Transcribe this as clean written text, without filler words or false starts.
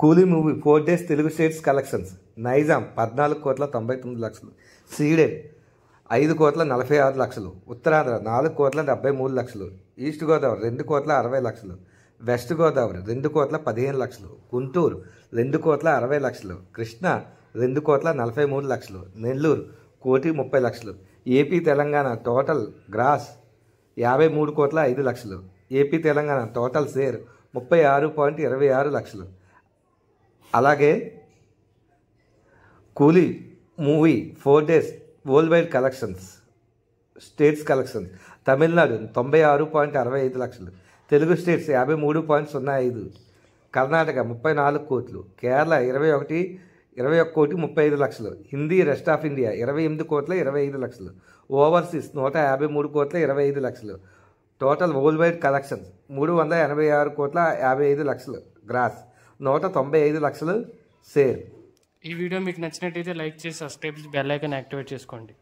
కూలీ movie 4 days Telugu states collections. Nizam 14,99,00,000, Ceded 5,46,00,000, Uttarandhra 4,73,00,000, east Godavari 2,60,00,000, west Godavari 2,15,00,000, Guntur 2,60,00,000, Krishna 2,43,00,000, Nellore 1,30,00,000. AP Telangana total gross 53,05,00,000. AP Telangana total share 36,26 లక్షలు. అలాగే Coolie movie 4 days worldwide collections states collections. Tamil Nadu 96,65 లక్షలు, Telugu states 53,05, Karnataka 34 కోట్లు, Kerala 21,35 Hindi rest of India 28,25, overseas 153,25. Total worldwide collections 386,55 gross, 195 share. ఈ video మీకు నచ్చినట్టయితే like చేసి subscribe చేసి bell icon activate చేసుకోండి.